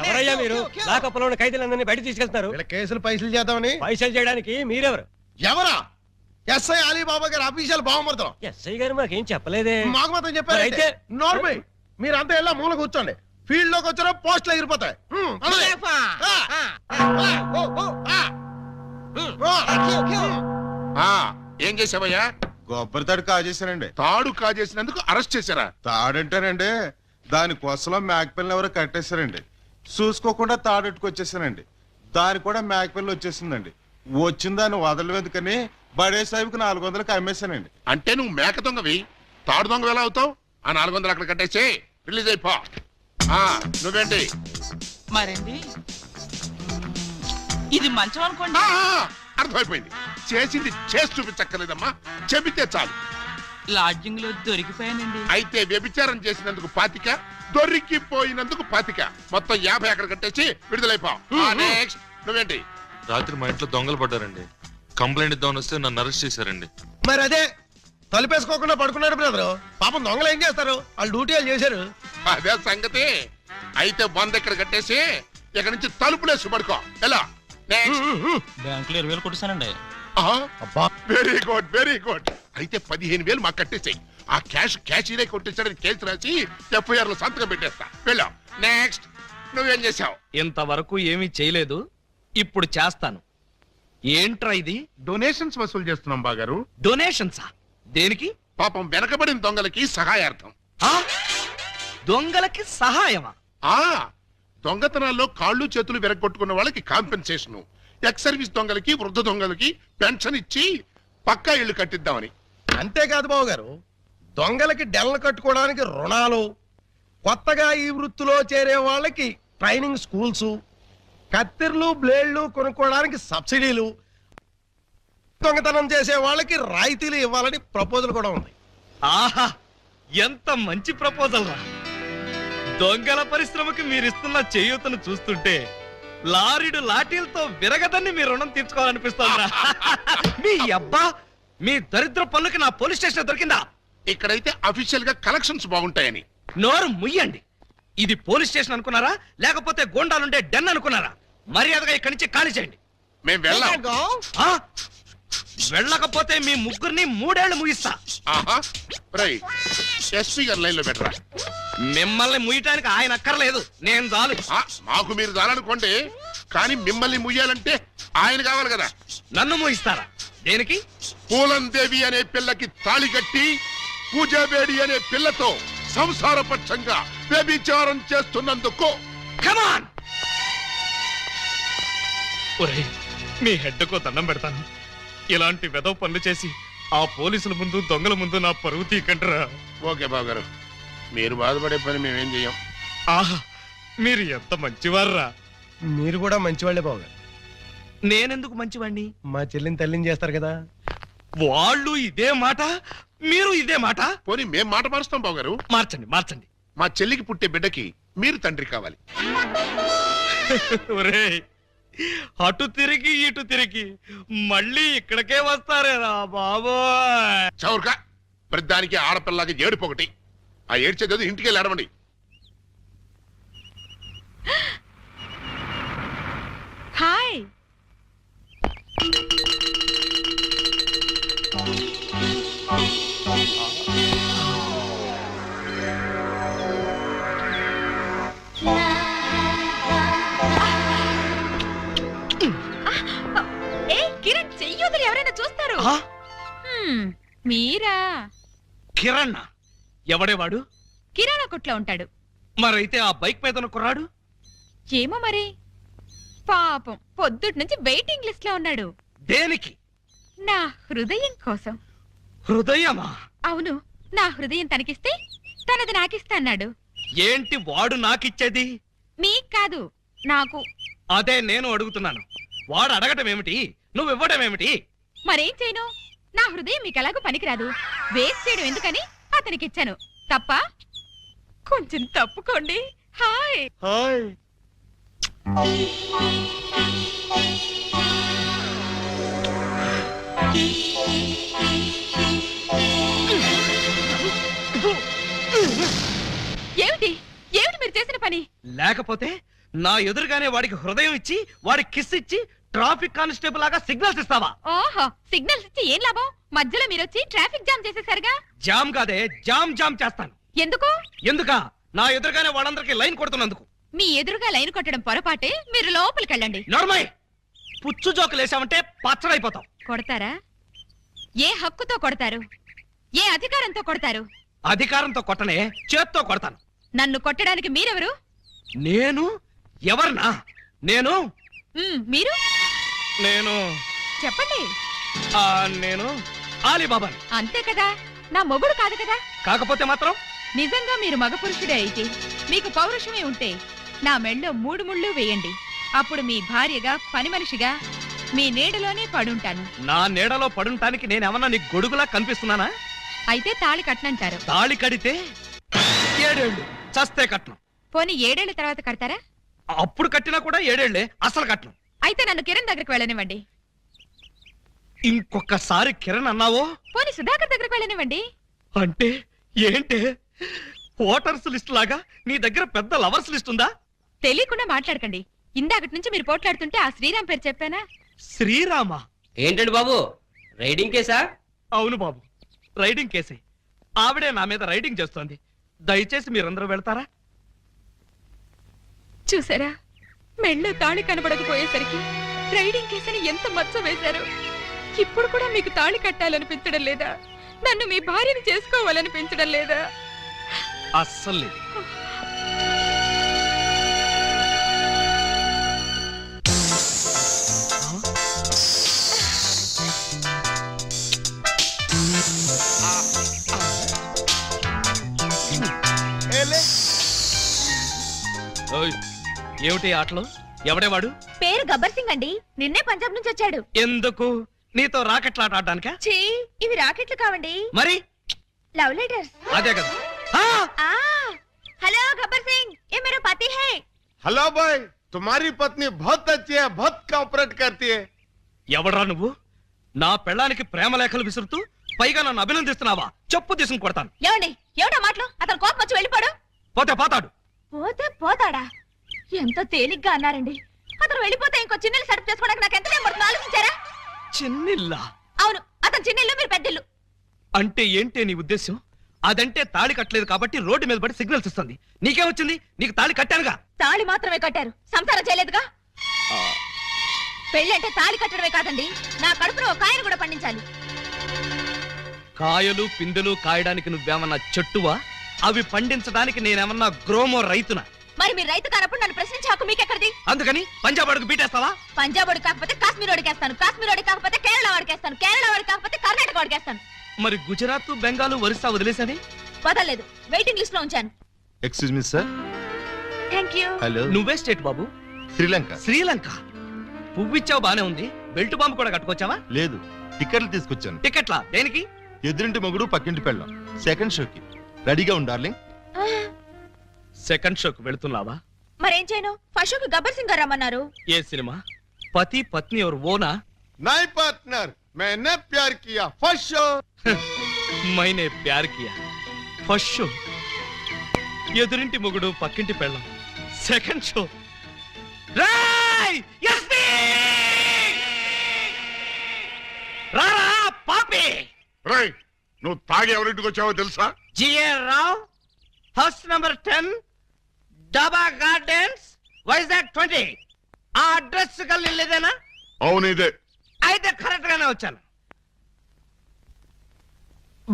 ఎవరయ్యా మీరు? లాకప్లో ఉన్న ఖైదీలందరినీ బయట తీసుకెళ్తున్నారు. కేసులు పైసలు చేద్దామని. పైసలు చేయడానికి మీరెవరు? ఎవరా? ఎస్ఐ అలీబాబా గారు అఫీషియల్ బావమరుతాం. ఎస్ఐ గారు మాకేం చెప్పలేదే. మాకు మాత్రం చెప్పారు. అయితే నోర్మై మీరంతా వెళ్ళా మూల కూర్చోండి. ఫీల్డ్ లోకి వచ్చారో పోస్టులు ఎగిరిపోతాయి. ఏం చేసావయ్యా? కొబ్బరి తాడు కాజేశానండి. తాడు కాజేసినందుకు అరెస్ట్ చేశారా? తాడంటానండి, దాని కొసలో మేకపిల్లని ఎవరో కట్టేశారండి. చూసుకోకుండా తాడెట్టుకొచ్చేసానండి. దాని కూడా మేకపిల్ల వచ్చేసిందండి. వచ్చిన దాన్ని వదలవేందుకని బడే సాహిబ్కి 400కి అమ్మేశానండి. అంటే నువ్వు మేక దొంగవి, తాడు దొంగ ఎలా అవుతావు? ఆ 400 అక్కడ కట్టేసి రిలీజ్ అయిపో. నువ్వేంటి మరండి ఇది మంచం అనుకోండి. అర్థమైపోయింది. చేసింది చేసి చూపించక్కర్లేదమ్మా, చెబితే చాలు. లాడ్జింగ్ లో దొరికిపోయానండి. అయితే వ్యభిచారం చేసినందుకు 25, దొరికిపోయినందుకు 25, మొత్తం 50 అక్కడ కట్టేసి విడుదలైపో. నెక్స్ట్ నువ్వేంటి? రాత్రి మా ఇంట్లో దొంగలు పడ్డారండి. కంప్లైంట్ ఇద్దామని వస్తే నన్ను అరెస్ట్ చేశారండి. మరి అదే తలుపేసుకోకుండా పడుకున్నాడు బ్రదరు. పాపం దొంగలు ఏం చేస్తారు? వాళ్ళు డ్యూటీ వాళ్ళు చేశారు. అదే సంగతి. అయితే 100 ఇక్కడ కట్టేసి ఇక్కడ నుంచి తలుపులేసి పడుకో. ఎలా? బ్యాంకులో 20,000 కొట్టేశానండి. Very good, very good. అయితే 15,000 మాకు కట్టేసాయి. ఆ క్యాషీలే కొట్టేసాడని కేసు రాసి FIR లో సంతకం పెట్టేస్తా. వెళ్ళా. నెక్స్ట్ నువ్వేం చేసావు? ఇంతవరకు ఏమీ చేయలేదు, ఇప్పుడు చేస్తాను. ఏంట్రా ఇది? డొనేషన్స్ వసూలు చేస్తున్నాం బాగారు. డొనేషన్సా? దేనికి? పాపం వెనకబడిన దొంగలకి సహాయార్థం. దొంగలకి సహాయమా? దొంగతనాల్లో కాళ్ళు చేతులు విరగొట్టుకున్న వాళ్ళకి కాంపెన్సేషన్, ఎక్స్ సర్వీస్ దొంగలకి, వృద్ధ దొంగలకి పెన్షన్ ఇచ్చి పక్కా ఇళ్లు కట్టిద్దామని. అంతేకాదు బాబు గారు, దొంగలకి డెల్ల కట్టుకోవడానికి రుణాలు, కొత్తగా ఈ వృత్తిలో చేరే వాళ్ళకి ట్రైనింగ్ స్కూల్స్, కత్తిర్లు బ్లేడ్లు కొనుక్కోవడానికి సబ్సిడీలు, దొంగతనం చేసే వాళ్ళకి రాయితీలు ఇవ్వాలని ప్రపోజల్ కూడా ఉంది. ఆహా, ఎంత మంచి ప్రపోజల్ రా! దొంగల పరిశ్రమకి మీరిస్తున్న చేయూతను చూస్తుంటే లారీడు లాఠీలతో విరగదని మీ రుణం తీర్చుకోవాలనిపిస్తోందిరా. మీ అబ్బా, మీ దరిద్ర పనులకి నా పోలీస్ స్టేషన్ దొరికిందా? ఇక్కడైతే అఫీషియల్ గా కలెక్షన్స్ బాగుంటాయని. నోరు ముయ్యండి. ఇది పోలీస్ స్టేషన్ అనుకున్నారా, లేకపోతే గోండాలుండే డెన్ అనుకున్నారా? మర్యాదగా ఇక్కడి నుంచి ఖాళీ చేయండి. మేము వెళ్ళాం. వెళ్ళకపోతే మీ ముగ్గురిని 3 ఏళ్లు ముగిస్తా. ఎస్పీ గారు లైన్ లో పెట్టరా. మిమ్మల్ని ముయ్యటానికి ఆయన అక్కర్లేదు, నేను చాలు. మాకు మీరు చాలనుకోండి, కానీ మిమ్మల్ని ముయ్యాలంటే ఆయన కావాలి కదా. నన్ను ముయిస్తారా? దేనికి? పూలందేవి అనే పిల్లకి తాళి కట్టి పూజాబేడి అనే పిల్లతో సంసారపక్షంగా వ్యభిచారం చేస్తున్నందుకు. కమాన్! ఒరేయ్, మీ హెడ్కో దండం పెడతాను. ఇలాంటి వెదవ పనులు చేసి ఆ పోలీసుల ముందు, దొంగల ముందు నా పరువు తీకంటరా. ఓకే బాబు గారు, మీరు బాధపడే పని మేమేం చెయ్యం. ఆహా, మీరు ఎంత మంచివారా. మీరు కూడా మంచివాళ్లే బాబు గారు. నేనెందుకు మంచివాణ్ణి? మా చెల్లిని తల్లిని చేస్తారు కదా. వాళ్ళు ఇదే మాట, మీరు ఇదే మాట. పోనీ మేం మాట మారుస్తాం బాబు గారు. మార్చండి, మార్చండి. మా చెల్లికి పుట్టే బిడ్డకి మీరు తండ్రి కావాలి. ఒరేయ్, అటు తిరిగి ఇటు తిరిగి మళ్ళీ ఇక్కడికే వస్తారేరా బాబో. చౌర్గా ప్రతిదానికి ఆడపిల్లకి ఏడుపొకటి. ఆ ఏడ్చేది ఇంటికి వెళ్ళి ఆడమండి. హాయ్, కిరణ్ చెయ్యొద్దని ఎవరైనా చూస్తారు. మీరా? కిరణ్ ఎవడేవాడు? కిరాణా కొట్లో ఉంటాడు. మరైతే ఆ బైక్ మీద కుర్రాడు? ఏమో మరి, పాపం పొద్దుటి నుంచి వెయిటింగ్ లిస్ట్ లో ఉన్నాడు. దేనికి? నా హృదయం కోసం. హృదయమా? అవును, నా హృదయం తనకిస్తే తనది నాకిస్తాన్నాడు. ఏంటి వాడు నాకిచ్చేది? మీకు కాదు, నాకు. అదే నేను అడుగుతున్నాను. వాడు అడగటం ఏమిటి, నువ్వు ఇవ్వడం ఏమిటి? మరేం చేయను, నా హృదయం మీకు ఎలాగో పనికిరాదు. వేస్ట్ చేయడం ఎందుకని అతనికిచ్చాను. తప్ప? కొంచెం తప్పుకోండి. Hi hi. ఏమిటి ఏమిటి మీరు చేసిన పని? లేకపోతే నా ఎదురుగానే వాడికి హృదయం ఇచ్చి వాడికి కిస్ ఇచ్చి ట్రాఫిక్ కానిస్టేబుల్ లాగా సిగ్నల్స్ ఇస్తావా? ఓహో, సిగ్నల్స్ ఇచ్చి ఏం లాభం? మధ్యలో మీరు వచ్చి ట్రాఫిక్ జామ్ చేసేసరిగా. జామ్ కాదే, జామ్ జామ్ చేస్తాను. ఎందుకు? ఎందుకా? నా ఎదురుగానే వాళ్ళందరికీ లైన్ కొడుతున్నందుకు. మీ ఎదురుగా లైన్ కొట్టడం పొరపాటే, మీరు లోపలికి వెళ్ళండి. నర్మయ్, పుచ్చు జోకులు వేసామంటే పచ్చడైపోతాం. కొడతారా? ఏ హక్కుతో కొడతారు? ఏ అధికారంతో కొడతారు? అధికారంతో కొట్టనే, చేత్తో కొడతాను. నన్ను కొట్టడానికి మీరెవరు? నేను ఎవరినా? నేను మీరు నేను చెప్పండి. నేను ఆలీబాబాని. అంతే కదా, నా మొగుడు కాదు కదా. కాకపోతే మాత్రం నిజంగా మీరు మగ పురుషుడే అయితే, మీకు పౌరుషమే ఉంటే నా మెళ్ళో 3 ముళ్ళు వేయండి. అప్పుడు మీ భార్యగా, పని మనిషిగా మీ నీడలోనే పడుంటాను. నా నీడలో పడుంటానికి నేనేమన్నా నీకు గొడుగులా కనిపిస్తున్నానా? అయితే తాళి కట్టనంటారు. తాళి కడితే 7 ఏళ్ళు, చస్తే కట్నం. పోనీ 7 ఏళ్ల తర్వాత కడతారా? అప్పుడు కట్టినా కూడా 7 ఏళ్లే, అసలు కట్నం. అయితే నన్ను కిరణ్ దగ్గరికి వెళ్ళనివ్వండి. ఇంకొకసారి కిరణ్ అన్నావో, పోనీ సుధాకర్ దగ్గరికి వెళ్ళనివ్వండి. అంటే ఏంటే? ఓటర్స్ లిస్ట్ లాగా నీ దగ్గర పెద్ద లవర్స్ లిస్ట్ ఉందా? తెలియకుండా మాట్లాడకండి. ఇందాకటి నుంచి మీరు పోట్లాడుతుంటే ఆ శ్రీరామ్ పేరు చెప్పానా? శ్రీరామ? ఏంటండి బాబు, రైడింగ్ కేసా? అవును బాబు, రైడింగ్ కేసే. ఆవిడే నా మీద రైడింగ్ చేస్తోంది. దయచేసి మీరందరూ వెళ్తారా? చూసారా, మెళ్ళో తాళి కనబడకపోయేసరికి రైడింగ్ కేసని ఎంత మచ్చ వేశారు. ఇప్పుడు కూడా మీకు తాళి కట్టాలనిపించడం లేదా? నన్ను మీ భార్యని చేసుకోవాలనిపించడం లేదా? అస్సలు లేదు. ఓయ్, ఏమిటి ఆటలు? ఎవడేవాడు? పేరు గబ్బర్ సింగ్ అండి. నిన్నే పంజాబ్ నుంచి వచ్చాడు. ఎందుకు? నీతో రాకెట్లాట ఆడడానికా? ఛీ, ఇవి రాకెట్లు కావండి, మరి లవ్ లెటర్స్. అదే కదా. हेलो गब्बर सिंह, ये मेरा पति है। हेलो भाई, तुम्हारी पत्नी बहुत अच्छी है, बहुत कोऑपरेट करती है. ఎవడ్రా నువ్వు? నా పెళ్ళానికి ప్రేమ లేఖలు విసురుతూ పైగా నన్ను అభినందిస్తున్నావా? చెప్పు తీసుకుని కొడతాను. ఏమండి, ఏమిటా మాటలు? అతను కోపం వచ్చి వెళ్ళిపోడు. పోతే పోతాడు. పోతే పోతాడా? ఎంత తేలిగ్గా అన్నారండి. అతను వెళ్ళిపోతే ఇంకో చిన్నెల్లు సెటప్ చేసుకోవడానికి నాకు ఎంత టైం పడుతుందో ఆలోచించారా? చిన్నిల్లా? అవును, అతను చిన్నెల్లు, మీరు పెద్దిల్లు. అంటే ఏంటే నీ ఉద్దేశం? అదంటే తాళి కట్టలేదు కాబట్టి రోడ్డు మీద పడి సిగ్నల్స్ ఇస్తుంది. నీకేమొచ్చింది? నీకు తాళి కట్టానుగా. తాళి మాత్రమే కట్టారు, సంసారం చేయలేదుగా. పెళ్లి అంటే తాళి కట్టడమే కాదండి, నా కడుపులో ఒక కాయను కూడా పండించాలి. కాయలు పిందెలు కాయడానికి నువ్వేమన్నా చెట్టువా? అవి పండించడానికి నేనేమన్నా గ్రోమో రైతునా? మరి మీరు రైతు కానప్పుడు నన్ను ప్రశ్నించే హక్కు మీకెక్కడిది? అందుకని పంజాబ్ అడుగు బీటేస్తావా? పంజాబ్ వాడు కాకపోతే కాశ్మీర్ వాడికేస్తాను, కాశ్మీర్ వాడి కాకపోతే కేరళ వాడికేస్తాను, కేరళ వాడి కాకపోతే కర్ణాటక వాడికేస్తాను. మరి గుజరాత్, బెంగాల్, ఒరిస్సా వదిలేసని? వదలలేదు, వెయిటింగ్ లిస్ట్ లో ఉంచాను. Excuse me sir. Thank you. Hello. నువ్వే స్టేట్ బాబు? శ్రీలంక. శ్రీలంక? పువ్విచ్చావు బానే ఉంది, బెల్ట్ బాంబు కూడా కట్టుకొచ్చావా? లేదు, టికెట్లు తీసుకొచ్చాను. టికెట్లా? దేనికి? ఎదురింటి మొగుడు పక్కింటి పెళ్ళం, సెకండ్ షోకి. రెడీగా ఉండు డార్లింగ్. సెకండ్ షోకి వెళుతున్నావా? మరేం చేయను? ఫస్ట్ షోకి గబ్బర్ సింగ్ గారు రమ్మన్నారు. ఏ సినిమా? పతి పత్ని ఎవరు ఓనా? నై పార్ట్నర్, मैंने प्यार किया फर्स्ट शो. మైనే ప్యార్ కియా ఫస్ట్ షో. ఎదురింటి మొగుడు పక్కింటి పెళ్ళం, సెకండ్ షో. రాయ్ ఎస్పీ! రారా పాపి! రై, నువ్వు తాగి ఎవరింటికి వచ్చావో తెలుసా? జిఆర్ రావ్, హౌస్ నంబర్ 10, డాబా గార్డెన్స్, వైజాగ్ 20. ఆ అడ్రస్ కలిలేదేనా? అవును, ఇదే. అయితే కరెక్ట్ గానే వచ్చాను.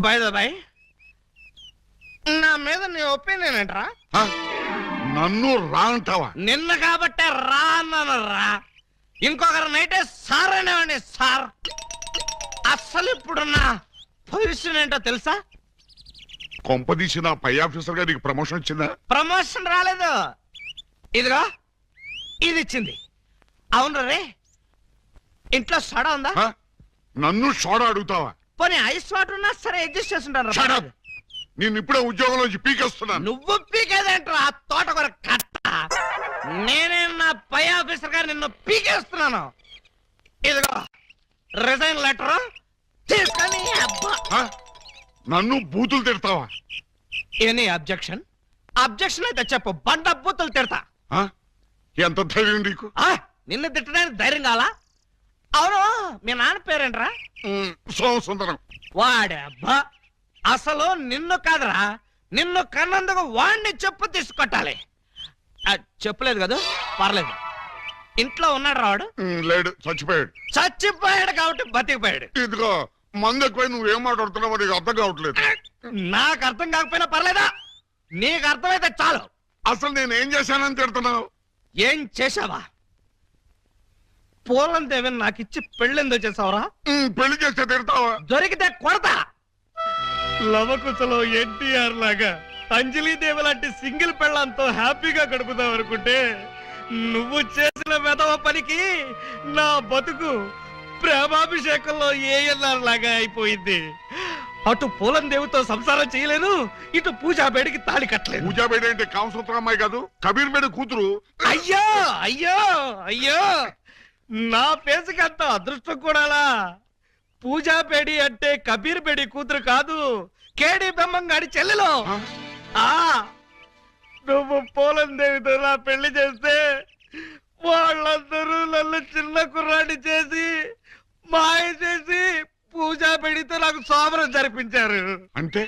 బై ద బై, నా మీద నీ ఒపీనియన్ ఏంట్రా? హ? నన్ను రా అంటావా? నిన్న కాబట్టే రా అన్నాను రా. ఇంకొకరు నైటే సార్ అనేవాడిని సార్. అసలు ఇప్పుడున్న పొజిషన్ ఏంటో తెలుసా? కొంపదీసి నా పై ఆఫీసర్ గా నీకు ప్రమోషన్ వచ్చిందా? ప్రమోషన్ రాలేదు, ఇదిగో ఇది ఇచ్చింది. అవును రే, ఇంట్లో సోడా ఉందా? హ? నన్ను సోడా అడుగుతావా? పోనీ ఐస్ వాటర్ ఉన్నా సరే అడ్జస్ట్ చేస్తుంటాను. Shut up. నేను ఇప్పుడే ఉద్యోగం నుంచి పీకేస్తున్నాను. నువ్వు పీకేదేంట్రా తోట కొర కట్ట. నేనే నా పై ఆఫీసర్ గారు నిన్ను పీకేస్తున్నాను. ఇదిగో రిజైన్ లెటర్ తీసుకొని. అబ్బా, హ? నన్ను బూతులు తిడతావా? Any objection? అబ్జెక్షన్ అయితే చెప్పు, బండ బూతులు తిడతా. ఆ? ఎంత ధైర్యం నీకు? నిన్ను తిట్టడానికి ధైర్యం కావాలా? అవును, మీ నాన్న పేరేంట్రా? సోమసుందరం. వాడబ్బా, అసలు నిన్ను కాదురా, నిన్ను కన్నందుకు వాణ్ణి చెప్పు తీసుకొట్టాలి. చెప్పలేదు కదా, పర్లేదు. ఇంట్లో ఉన్నాడు రావాడు? లేడు, చచ్చిపోయాడు. చచ్చిపోయాడు కాబట్టి బతికిపోయాడు. ఇదిగో మందు ఎక్కువ నువ్వేం మాట్లాడుతున్నావు నీకు అర్థం కావట్లేదు. నాకు అర్థం కాకపోయినా పర్లేదా, నీకు అర్థమైతే చాలు. అసలు నేను ఏం చేశానని తిడుతున్నావు? ఏం చేశావా? పూలం దేవిని నాకు ఇచ్చి పెళ్ళెందుకు చేసావురా? పెళ్లి చేస్తే తిడతావా? దొరికితే కొడతా. లవకుశలో ఎన్టీఆర్ లాగా అంజలీదేవి లాంటి సింగిల్ పెళ్ళంతో హ్యాపీగా గడుపుదాం అనుకుంటే నువ్వు చేసిన వెధవ పనికి నా బతుకు ప్రేమాభిషేకంలో ఏఎన్ఆర్ లాగా అయిపోయింది. అటు పూలం దేవితో సంసారం చేయలేను, ఇటు పూజా బేడికి తాళి కట్టలేదు. పూజా బేడి అంటే కామసూత్ర అమ్మాయి కాదు, కబీర్ బేడి కూతురు. అయ్యో అయ్యో అయ్యో, నా ఫేసుకి అంత అదృష్టం కూడాలా? పూజా బేడి అంటే కబీర్ బేడి కూతురు కాదు, కేడి బ్రహ్మంగాడి చెల్లెలు. నువ్వు పూలం దేవితో నా పెళ్లి చేస్తే వాళ్ళందరూ నన్ను చిన్న కుర్రాడి చేసి మాయ చేసి పూజా బేడితో నాకు సోమరం జరిపించారు. అంటే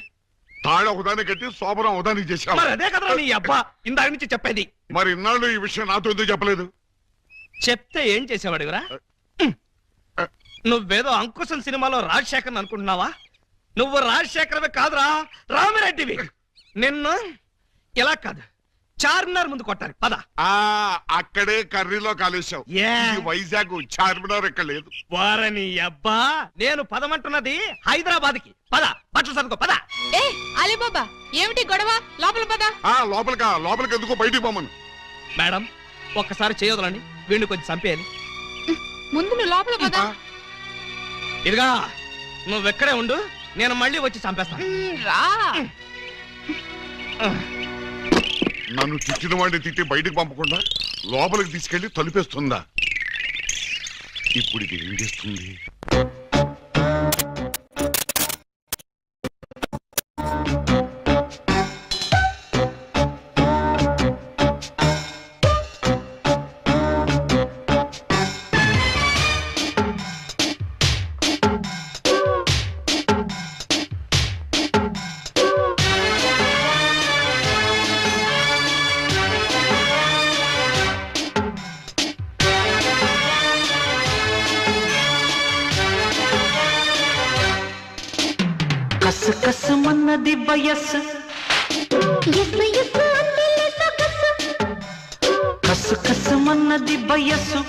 తాళ ఒకదాన్ని కట్టి సోమరం ఒకదానికి చేశావు. మరి అదే కదా నీ అబ్బా ఇందాక నుంచి చెప్పేది. మరి ఇన్నాళ్ళు ఈ విషయం నాతో ఎందుకు చెప్పలేదు? చెప్తే ఏం చేసేవాడివిరా? నువ్వేదో అంకుశం సినిమాలో రాజశేఖర్ అనుకుంటున్నావా? నువ్వు రాజశేఖరమే కాదురా, రామిరెడ్డివి. నిన్ను ఇలా కాదు, చార్మినార్ ముందు కొట్టాలి. పద. అక్కడే కర్రీలో కాలేశావు. వైజాగ్ చార్మినార్ ఎక్కడ లేదు. వారని అబ్బా, నేను పదమంటున్నది హైదరాబాద్ కి. పద, బట్టలు సర్దుకో. పద. ఏ అలీబాబా, ఏమిటి గొడవ? లోపల పద. లోపలికి ఎందుకో బయటికి పోమను. మేడం, ఒక్కసారి చేయొదలండి, వీడిని కొంచెం చంపేయాలి. ముందు నువ్వు లోపల పద. ఇదిగా నువ్వెక్కడే ఉండు, నేను మళ్ళీ వచ్చి చంపేస్తాను. రా. నన్ను తిట్టిన వాడిని తిట్టి బయటకు పంపకుండా లోపలికి తీసుకెళ్లి తలుపేస్తుందా? ఇప్పుడు ఇది ఏం చేస్తుంది? కసు కసు మన్నది వయస్సు, కసు కసు మన్నది వయస్సు,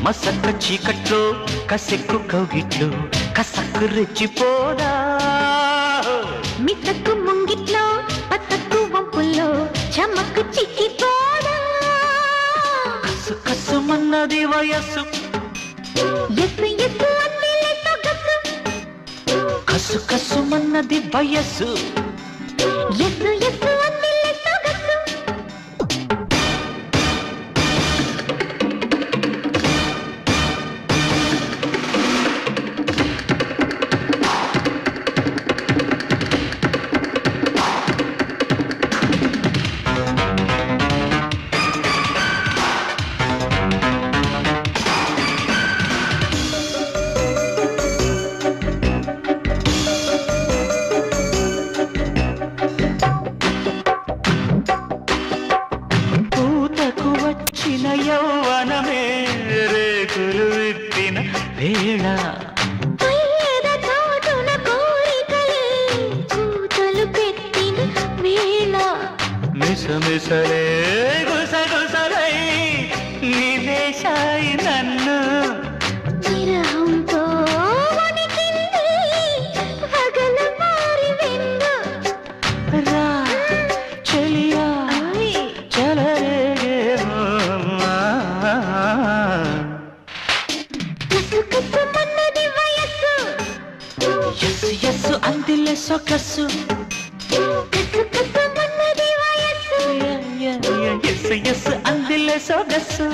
మసక చీకట్లో కసెక్కు కౌగిట్లో కసక్కు రెచ్చిపోదా, మితకు ముంగిట్లో పతకు వంపుల్లో చమకు చిక్కిపోదా, కసు కసు మన్నది వయస్సు, ఎస్సు ఎస్సు అన్నిలే సొగసు, కసు కసు మన్నది వయస్సు, ఎస్సు ఎస్సు అన్నిలే సొగసు. యౌవనమే రేకులు విప్పిన వేళ, పేద చాటున కోరికలే కూతలు పెట్టిన వేళ, మిసమిసలే గుసగుసలై నివేశాయి నన్ను, విరహంతో వణికింది పగల మారి వెన్ను, రా చెలియా చలరేగే కసుకసుమన్నది వయస్సు, యస్సు యస్సు అందిలే సొగసు, కసుకసుమన్నది వయస్సు, యస్సు యస్సు అందిలే సొగసు.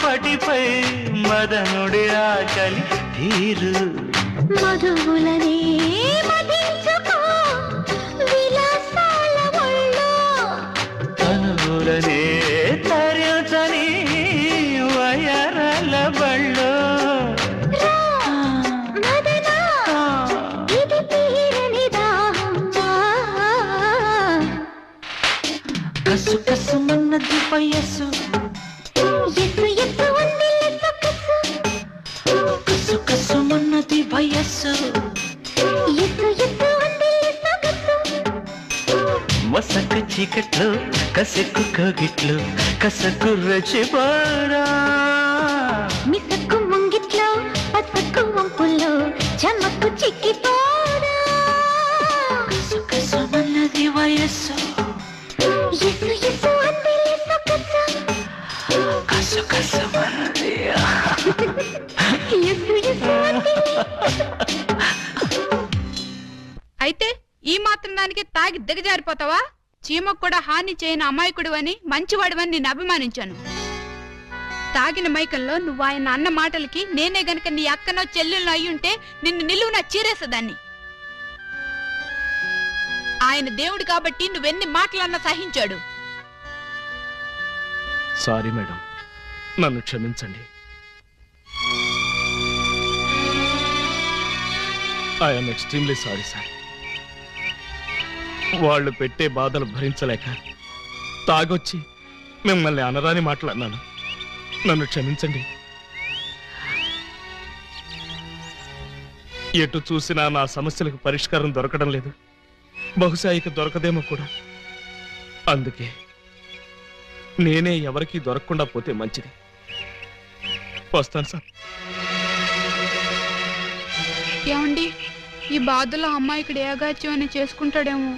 వాటిపై మదనుడి ఆకలి తీరు మధువులనే మదించుకో విలాసాల ఒళ్ళో తనువులనే తరించని వయరల బళ్ళో మదనా ఇది తీరని దాహం కసు కసుమన్నది వయస్సు ఎత్తు ఎత్తు ఉంది సొగసు కసు కసుమన్నది వయస్సు ఎత్తు ఎత్తు ఉంది సొగసు మసక చీకట్లు కసెక్కు కగిట్లు కసకు రచిపారా మిసక్కు ముంగిట్లో పసక్కు వంపుల్లో చమక్కు చిక్కిపోరా కసు కసుమన్నది వయస్సు ఎత్తు ఎత్తు ఉంది సొగసు కసు కసుమన్నది ఎత్తు ఎత్తు ఉంది అయితే ఈ మాత్రం దానికి తాగి దిగజారిపోతావా? చీమకు కూడా హాని చేయని అమాయకుడు అని మంచివాడివని నిన్ను అభిమానించాను. తాగిన మైకంలో నువ్వు ఆయన అన్న మాటలకి నేనే గనక నీ అక్కనో చెల్లెల్లో అయ్యుంటే నిన్ను నిలువున చీరేసేదాన్ని. ఆయన దేవుడు కాబట్టి నువ్వెన్ని మాటలన్నా సహించాడు. సారీ మేడం, నన్ను క్షమించండి. I'm extremely sorry sir. వాళ్ళు పెట్టే బాధలు భరించలేక తాగొచ్చి మిమ్మల్ని అనరాని మాట్లాడినాను. నన్ను క్షమించండి. ఎటు చూసినా నా సమస్యలకు పరిష్కారం దొరకడం లేదు. బహుశా ఇక దొరకదేమో కూడా. అందుకే నేనే ఎవరికీ దొరకకుండా పోతే మంచిది. వస్తాను సార్. ఏమండి, ఈ బాధలో అమ్మాయికి ఏగాచ్యం అని చేసుకుంటాడేమో.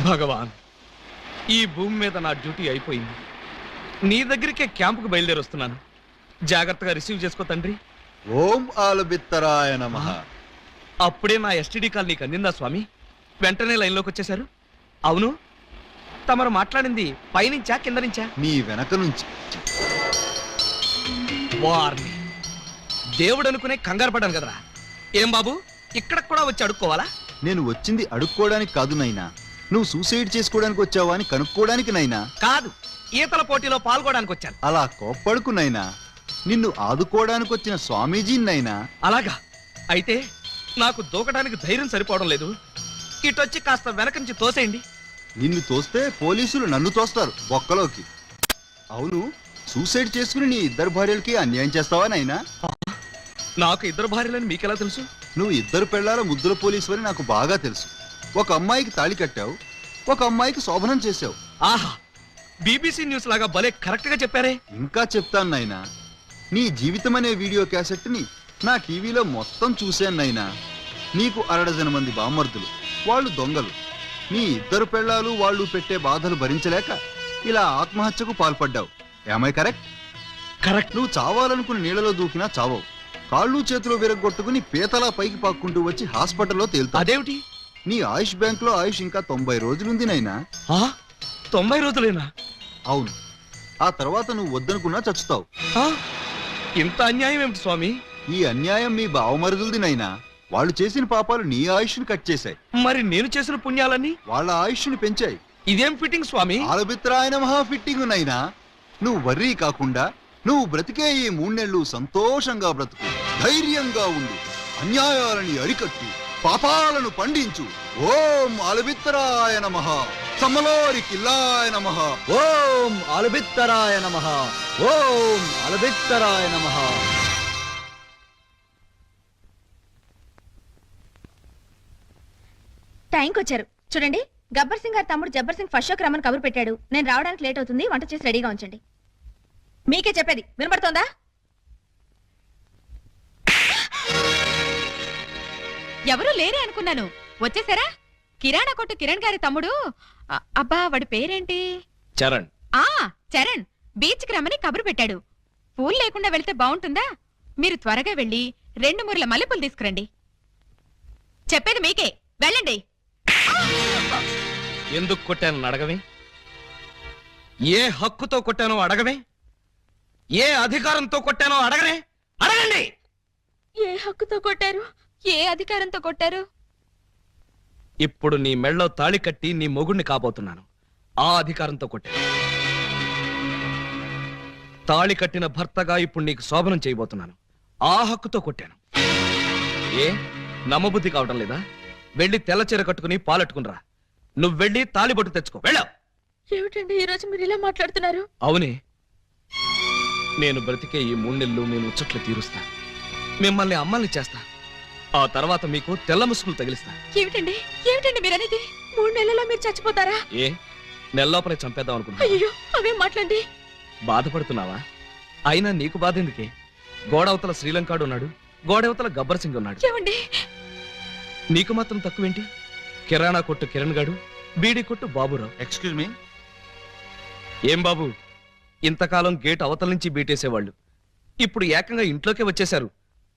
భగవాన్, ఈ భూమి మీద నా డ్యూటీ అయిపోయింది. నీ దగ్గరికే క్యాంపుకు బయలుదేరి వస్తున్నాను. జాగ్రత్తగా రిసీవ్ చేసుకో తండ్రి. ఓం ఆలుబిత్తరాయ నమః. అప్పుడే నా ఎస్టీడీ కాల్ నీకు అందిందా స్వామి? వెంటనే లైన్లోకి వచ్చేశారు. అవును, తమరు మాట్లాడింది పైనుంచా కింద నుంచా? మీ వెనక నుంచి. వారిని దేవుడు అనుకునే కంగారు పడ్డాను కదరా. ఏం బాబు, ఇక్కడ కూడా వచ్చి అడుక్కోవాలా? నేను వచ్చింది అడుక్కోవడానికి కాదు నైనా, నువ్వు సూసైడ్ చేసుకోవడానికి వచ్చావా అని కనుక్కోవడానికి నైనా. కాదు, ఈతల పోటీలో పాల్గొనడానికి వచ్చాను. అలా కోప్పడుకు నైనా, నిన్ను ఆదుకోవడానికి వచ్చిన స్వామీజీనైనా. అలాగా? అయితే నాకు దూకడానికి ధైర్యం సరిపోవడం లేదు. ఇటొచ్చి కాస్త వెనక నుంచి తోసేయండి. నిన్ను తోస్తే పోలీసులు నన్ను తోస్తారు బొక్కలోకి. అవును, సూసైడ్ చేసుకుని నీ ఇద్దరు భార్యలకి అన్యాయం చేస్తావా నైనా? నాకు ఇద్దరు భార్యలని మీకెలా తెలుసు? నువ్వు ఇద్దరు పెళ్ళాల ముద్దుల పోలీసు అని నాకు బాగా తెలుసు. ఒక అమ్మాయికి తాళి కట్టావు, ఒక అమ్మాయికి శోభనం చేశావు. ఆహా, బీబీసీ న్యూస్ లాగా భలే కరెక్ట్ గా చెప్పారే. ఇంకా చెప్తాను నైనా, నీ జీవితం అనే వీడియో క్యాసెట్ ని నా టీవీలో మొత్తం చూశాను నైనా. నీకు 60 మంది బామ్మర్దులు, వాళ్ళు దొంగలు. నీ ఇద్దరు పెళ్ళాలు వాళ్ళు పెట్టే బాధలు భరించలేక ఇలా ఆత్మహత్యకు పాల్పడ్డావు. ఏమై కరెక్ట్? కరెక్ట్. నువ్వు చావాలనుకుని నీళ్ళలో దూకినా చావవు. కాళ్ళు చేతులు విరగొట్టుకుని పీతలా పైకి పాక్కుంటూ వచ్చి హాస్పిటల్లో తేలుతావు. అదేమిటి? నీ ఆయుష్ బ్యాంక్ లో ఆయుష్ ఇంకా 90 రోజులుంది నైనా. 90 రోజులేనా? అవును, ఆ తర్వాత నువ్వు వద్దనుకున్నా చచ్చుతావు. ఇంత అన్యాయం ఏమిటి స్వామి? ఈ అన్యాయం మీ బావమరుదులది నైనా. వాళ్ళు చేసిన పాపాలు నీ ఆయుష్ని కట్ చేశాయి. మరి నేను చేసిన పుణ్యాలన్నీ వాళ్ళ ఆయుష్ని పెంచాయి. ఇదేం ఫిట్టింగ్ స్వామి? ఆలబిత్రాయన మహా ఫిట్టింగ్ నైనా. నువ్వు వర్రీ కాకుండా నువ్వు బ్రతికే ఈ 3 నెలలు సంతోషంగా బ్రతుకు, ధైర్యంగా ఉండు, అన్యాయాలని అరికట్టు, పాపాలను పండించు. ఓం ఆలబిత్తరాయ నమః, సమలోరి కిల్లాయ నమః. ఓం ఆలబిత్తరాయ నమః, ఓం ఆలబిత్తరాయ నమః. టైంకి వచ్చారు చూడండి. గబ్బర్ సింగ్ గారి తమ్ముడు జబ్బర్ సింగ్ ఫస్ట్ షోకి రమ్మని కబురు పెట్టాడు. నేను రావడానికి లేట్ అవుతుంది, వంట చేసి రెడీగా ఉంచండి. మీకే చెప్పేది వినపడుతోందా? ఎవరూ లేరే అనుకున్నాను. వచ్చేసారా? కిరాణా కొట్టు కిరణ్ గారి తమ్ముడు. అబ్బా, వాడి పేరేంటి? చరణ్. చరణ్ బీచ్ కి రమ్మని కబురు పెట్టాడు. పూలు లేకుండా వెళ్తే బాగుంటుందా? మీరు త్వరగా వెళ్ళి 2 మూరల మల్లెపూలు తీసుకురండి. చెప్పేది మీకే, వెళ్ళండి. ఎందుకు కొట్టానని అడగవే? ఏ హక్కుతో కొట్టానో అడగవే? ఏ అధికారంతో కొట్టానో అడగనే? అడగండి. ఏ హక్కుతో కొట్టారు? ఏ అధికారంతో కొట్టారు? ఇప్పుడు నీ మెళ్ళో తాళి కట్టి నీ మొగుణ్ణి కాబోతున్నాను. ఆ అధికారంతో కొట్టాను. తాళి కట్టిన భర్తగా ఇప్పుడు నీకు శోభనం చేయబోతున్నాను. ఆ హక్కుతో కొట్టాను. ఏ నమ్మబుద్ధి కావడం లేదా? వెళ్ళి తెల్ల చీర కట్టుకుని పాలెట్టుకునిరా. నువ్వు వెళ్ళి తాళిబొట్టు తెచ్చుకో. వెళ్ళావు. ఏమిటండి ఈ రోజు మీరు ఇలా మాట్లాడుతున్నారు? అవునే, నేను బ్రతికే ఈ 3 నెలలు నేను ముచ్చట్లు తీరుస్తా. మిమ్మల్ని అమ్మల్ని చేస్తా. ఆ తర్వాత మీకు తెల్ల ముసుగులు తగిలిస్తా. ఏమిటండి ఏమిటండి మీరు అనేది? 3 నెలల్లో మీరు చచ్చిపోతారా? ఏ నెల్లోపలే చంపేద్దాం అనుకుంటా? అయ్యో అవేం మాట్లాడండి. బాధపడుతున్నావా? అయినా నీకు బాధ ఎందుకే? గోడవతల శ్రీలంకాడు ఉన్నాడు, గోడవతల గబ్బర్ సింగ్ ఉన్నాడు. ఏమండి నీకు మాత్రం తక్కువేంటి? కిరాణా కొట్టు కిరణ్ గాడు, బీడీ కొట్టు బాబురావు. Excuse me. ఏం బాబు, ఇంతకాలం గేట్ అవతల నుంచి బీటేసేవాళ్ళు ఇప్పుడు ఏకంగా ఇంట్లోకే వచ్చేశారు.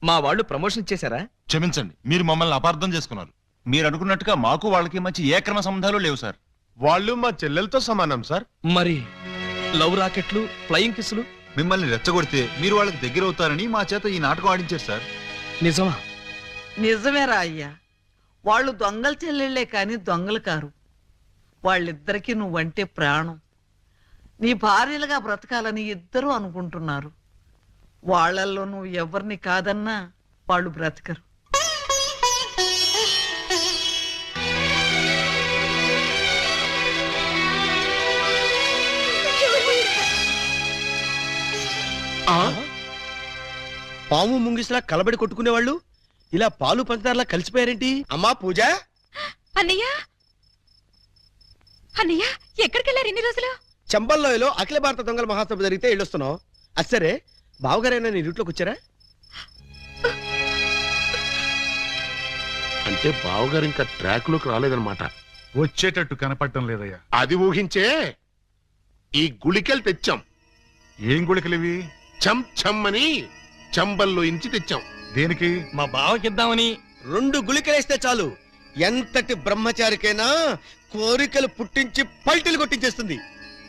మా వాళ్ళు ప్రమోషన్ ఇచ్చేశారా? క్షమించండి, మీరు మమ్మల్ని అపార్థం చేసుకున్నారు. మీరు అనుకున్నట్టుగా మాకు వాళ్ళకి మంచి ఏక్రమ సంబంధాలు లేవు సార్. వాళ్ళు మా చెల్లెలతో సమానం సార్. మరి లవ్ రాకెట్లు, ఫ్లయింగ్ కిస్సులు? మిమ్మల్ని రెచ్చగొడితే మీరు వాళ్ళకి దగ్గర అవుతారని మా చేత ఈ నాటకం ఆడించారు సార్. నిజమా? నిజమేరా అయ్యా. వాళ్ళు దొంగల చెల్లెళ్లే కాని దొంగలు కారు. వాళ్ళిద్దరికీ నువ్వంటే ప్రాణం. నీ భార్యలుగా బ్రతకాలని ఇద్దరూ అనుకుంటున్నారు. వాళ్ళల్లో నువ్వు ఎవరిని కాదన్నా వాళ్ళు బ్రతకరు. పాము ముంగిసలా కలబడి కొట్టుకునేవాళ్ళు ఇలా పాలు పంచదారలా కలిసిపోయారేంటి? అమ్మా పూజ. అన్నయ్య అన్నయ్య ఎక్కడికి వెళ్ళారు ఇన్ని రోజులు? చంబల్లోయలో అఖిల భారత దొంగల మహాసభ జరిగితే వెళ్ళొస్తున్నావు. అసరే బావగారైనా నీ రూట్లోకి వచ్చారా? అంటే బావగారు ఇంకా ట్రాక్ లోకి రాలేదన్నమాట. వచ్చేటట్టు కనపడటం లేదయ్యా. అది ఊహించే ఈ గుళికలు తెచ్చాం. ఏం గుళికలు ఇవి? చం చం అని చంబల్లో ఇంచి తెచ్చాం. దేనికి? మా బావకిద్దామని. 2 గుళికలేస్తే చాలు, ఎంతటి బ్రహ్మచారికైనా కోరికలు పుట్టించి పల్టీలు కొట్టించేస్తుంది.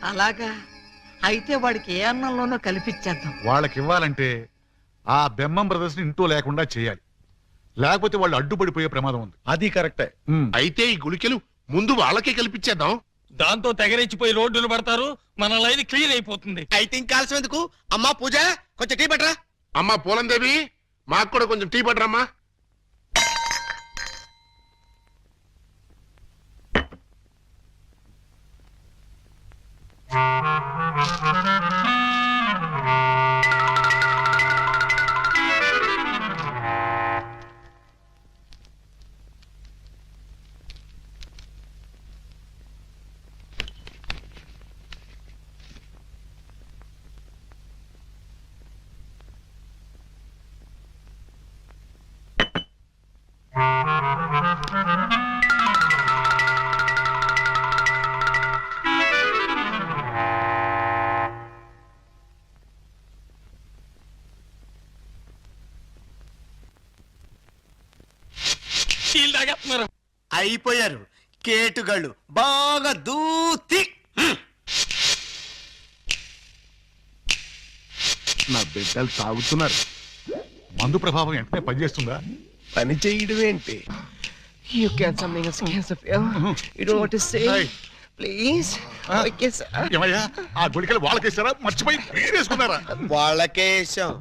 అలాగా అయితే వాడికి ఏ అన్నంలోనో కల్పించేద్దాం. వాళ్ళకి ఇవ్వాలంటే ఆ బెమ్మం బ్రదర్స్ ని ఇంట్లో లేకుండా చేయాలి. లేకపోతే వాళ్ళు అడ్డుపడిపోయే ప్రమాదం ఉంది. అది కరెక్టే. అయితే ఈ గుళికలు ముందు వాళ్ళకే కల్పించేద్దాం. దాంతో తెగరెచ్చిపోయి రోడ్డును పడతారు, మన లైన్ క్లియర్ అయిపోతుంది. అయితే ఇంకా ఆలస్యం ఎందుకు? అమ్మా పూజ, కొంచెం టీ పట్టరా. అమ్మా పూలందేవి, మాకు కూడా కొంచెం టీ పట్టరమ్మా. అయిపోయారు కేటుగాళ్ళు బాగా దూతి. నా బిడ్డలు తాగుతున్నారు. మందు ప్రభావం వెంటనే పనిచేస్తుందా? పని చేయడం ఏంటి? You get something else, cancer feel? You don't want to say? Please? I guess. ఏమయ్యా, ఆ గుళికలు వాళ్ళకేసారా? మర్చిపోయి వేసుకున్నారా? వాళ్ళకేశం.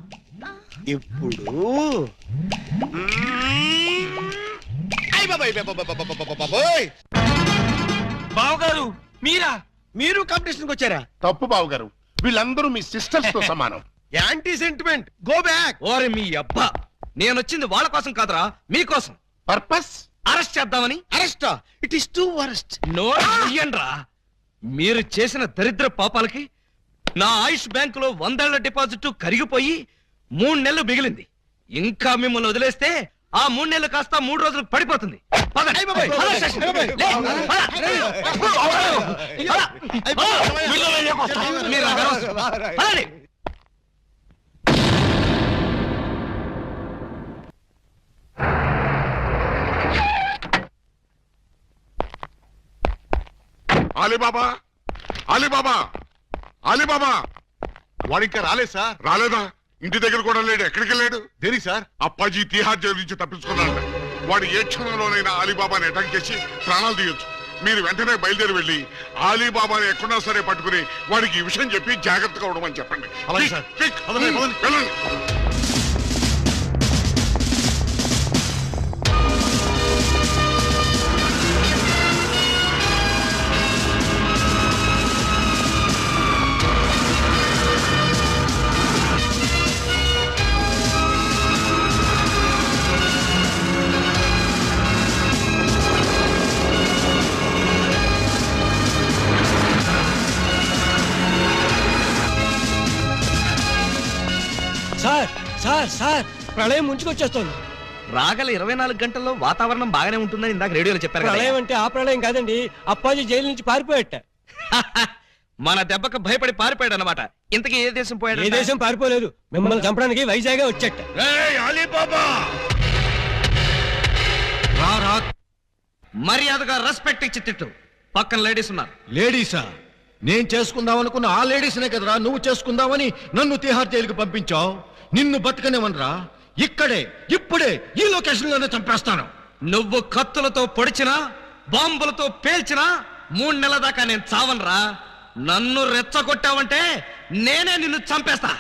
ఇప్పుడు బావగారు మీరా? మీరు కాంపిటీషన్ వచ్చారా? తప్పు బావగారు, వీళ్ళందరూ మీ సిస్టర్స్ తో సమానం. Anti sentiment, go back. ఓరే మీ అబ్బా, నేనొచ్చింది వాళ్ళ కోసం కాదురా, మీకోసం. పర్పస్ అరెస్ట్ చేద్దామని. అరెస్టా? It is too worst. నోరా, మీరు చేసిన దరిద్ర పాపాలకి నా ఆయుష్ బ్యాంకులో 100 ఏళ్ల డిపాజిట్ కరిగిపోయి 3 నెలలు మిగిలింది. ఇంకా మిమ్మల్ని వదిలేస్తే ఆ 3 నెలలు కాస్త 3 రోజులకు పడిపోతుంది. పదండి. పద స్టేషన్. లే, పద. మీరు అనవసరం. పదండి. అలీబాబా అలీబాబా అలీబాబా వాడు ఇంకా రాలేదు సార్. రాలేదా? ఇంటి దగ్గర కూడా లేడు. ఎక్కడికి వెళ్ళాడు? దేనికి సార్? అప్పాజీ తీహార్ జైలు నుంచి తప్పించుకున్నాడు. వాడు ఏ క్షణంలోనైనా అలీబాబాని అటాక్ చేసి ప్రాణాలు తీయొచ్చు. మీరు వెంటనే బయలుదేరి వెళ్ళి అలీబాబాని ఎక్కడా సరే పట్టుకుని వాడికి ఈ విషయం చెప్పి జాగ్రత్తగా ఉండమని చెప్పండి. అలాగే సార్. వెళ్ళండి. సార్ సార్ సార్ ప్రళయం ముంచుకొచ్చేస్తోంది. రాగల 24 గంటల్లో వాతావరణం బాగానే ఉంటుందని ఇందాక రేడియోలో చెప్పారు కదా. ప్రళయం అంటే ఆ ప్రళయం కాదండి, అప్పాజీ జైలు నుంచి పారిపోయట. మన దెబ్బకు భయపడి పారిపోయాడు అనమాట. ఇంతకీ ఏ దేశం పోయాడు? ఏ దేశం పారిపోలేదు, మిమ్మల్ని చంపడానికి వైజాగ్ వచ్చేట. అలీబాబా రా మర్యాదగా రెస్పెక్ట్ ఇచ్చి తిట్టు. పక్కన లేడీస్ ఉన్నారు. లేడీసా? నేను చేసుకుందాం అనుకున్న ఆ లేడీస్నే కదరా నువ్వు చేసుకుందామని నన్ను తిహార్ జైలుకి పంపించావు. నిన్ను బతకనివనరా, ఇక్కడే ఇప్పుడే ఈ లొకేషన్ లోనే చంపేస్తాను. నువ్వు కత్తులతో పొడిచినా బాంబులతో పేల్చినా 3 నెలల దాకా నేను చావనరా. నన్ను రెచ్చగొట్టావంటే నేనే నిన్ను చంపేస్తా.